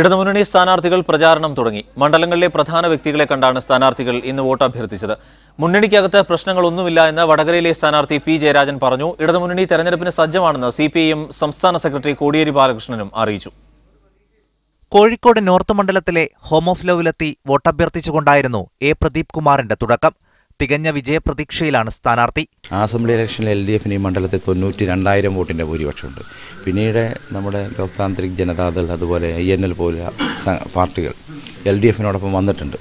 ഇടതുമുന്നണി സ്ഥാനാർത്ഥികൾ പ്രചാരണം തുടങ്ങി. മണ്ഡലങ്ങളിലെ പ്രധാന വ്യക്തികളെ കണ്ടാണ് സ്ഥാനാർത്ഥികൾ ഇന്ന് വോട്ട് അഭ്യർത്ഥിച്ചത്. മുന്നണിക്കകത്ത് പ്രശ്നങ്ങളൊന്നുമില്ല എന്ന് വടകരയിലെ സ്ഥാനാർത്ഥി പി ജയരാജൻ പറഞ്ഞു. ഇടതുമുന്നണി തെരഞ്ഞെടുപ്പിന് സജ്ജമാണെന്ന് CPIM സംസ്ഥാന സെക്രട്ടറി കോടിയേരി ബാലകൃഷ്ണനും അറിയിച്ചു. കോഴിക്കോട് നോർത്ത് മണ്ഡലത്തിലെ ഹോം ഓഫ് ലവിലെത്തി വോട്ടഭ്യർത്ഥിച്ചുകൊണ്ടായിരുന്നു പ്രദീപ് കുമാറിന്റെ തുടക്കം. തികഞ്ഞ വിജയപ്രതീക്ഷയിലാണ് സ്ഥാനാർത്ഥി. അസംബ്ലി ഇലക്ഷനിൽ LDF ഈ മണ്ഡലത്തിൽ 92,000 വോട്ടിൻ്റെ ഭൂരിപക്ഷമുണ്ട്. പിന്നീട് നമ്മുടെ ലോക് താന്ത്രിക് ജനതാദൾ അതുപോലെ INL പോലുള്ള പാർട്ടികൾ LDFനോടൊപ്പം വന്നിട്ടുണ്ട്.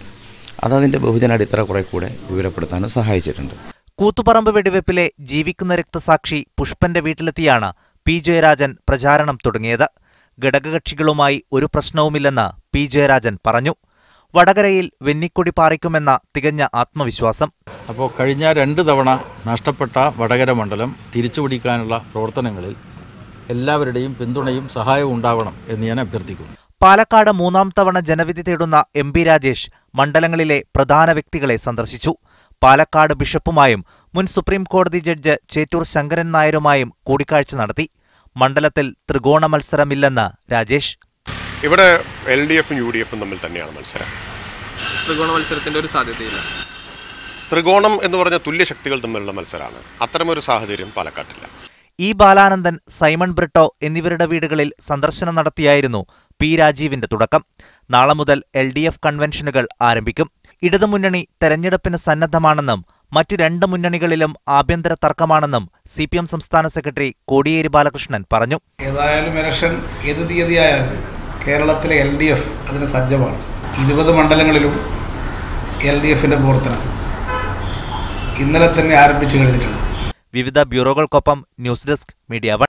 അതതിൻ്റെ ബഹുജന അടിത്തറ കുറെ കൂടെ വിവരപ്പെടുത്താനും സഹായിച്ചിട്ടുണ്ട്. കൂത്തുപറമ്പ് വെടിവെപ്പിലെ ജീവിക്കുന്ന രക്തസാക്ഷി പുഷ്പന്റെ വീട്ടിലെത്തിയാണ് പി ജയരാജൻ പ്രചാരണം തുടങ്ങിയത്. ഘടകകക്ഷികളുമായി ഒരു പ്രശ്നവുമില്ലെന്ന് പി ജയരാജൻ പറഞ്ഞു. വടകരയിൽ വെന്നിക്കൊടി പാറിക്കുമെന്ന തികഞ്ഞ ആത്മവിശ്വാസം. അപ്പോൾ കഴിഞ്ഞ 2 തവണ നഷ്ടപ്പെട്ട വടകര മണ്ഡലം തിരിച്ചുപിടിക്കാനുള്ള പ്രവർത്തനങ്ങളിൽ എല്ലാവരുടെയും പിന്തുണയും സഹായവും ഉണ്ടാവണം എന്ന് ഞാൻ അഭ്യർത്ഥിക്കുന്നു. പാലക്കാട് 3ാം തവണ ജനവിധി തേടുന്ന MP രാജേഷ് മണ്ഡലങ്ങളിലെ പ്രധാന വ്യക്തികളെ സന്ദർശിച്ചു. പാലക്കാട് ബിഷപ്പുമായും മുൻ സുപ്രീം കോടതി ജഡ്ജ് ചേറ്റൂർ ശങ്കരൻ നായരുമായും കൂടിക്കാഴ്ച നടത്തി. മണ്ഡലത്തിൽ ത്രികോണ മത്സരമില്ലെന്ന് രാജേഷ്. ഇവിടെ LDFും UDFും തമ്മിൽ തന്നെയാണ് മത്സരം. ത്രികോണ മത്സരത്തിന്റെ ഒരു സാധ്യതയില്ല. ത്രികോണം എന്ന് പറഞ്ഞ തുല്യ ശക്തികൾ തമ്മിലുള്ള മത്സരമാണ്. അത്തരമൊരു സാഹചര്യം പാലക്കാട്ടില്ല. ബാലാനന്ദൻ, സൈമൺ ബ്രിട്ടോ എന്നിവരുടെ വീടുകളിൽ സന്ദർശനം നടത്തിയായിരുന്നു പി രാജീവിന്റെ തുടക്കം. നാളെ മുതൽ LDF കൺവെൻഷനുകൾ ആരംഭിക്കും. ഇടതുമുന്നണി തെരഞ്ഞെടുപ്പിന് സന്നദ്ധമാണെന്നും മറ്റു 2 മുന്നണികളിലും ആഭ്യന്തര തർക്കമാണെന്നും CPM സംസ്ഥാന സെക്രട്ടറി കോടിയേരി ബാലകൃഷ്ണൻ പറഞ്ഞു. ഏതായാലും ഇലക്ഷൻ ഏത് തീയതിയായാലും കേരളത്തിലെ LDF അതിന് സജ്ജമാണ്. 20 മണ്ഡലങ്ങളിലും LDFന്റെ പ്രവർത്തനം ഇന്നലെ തന്നെ ആരംഭിച്ചു കഴിഞ്ഞിട്ടുണ്ട്. വിവിധ ബ്യൂറോകൾക്കൊപ്പം ന്യൂസ് ഡെസ്ക് മീഡിയ 1.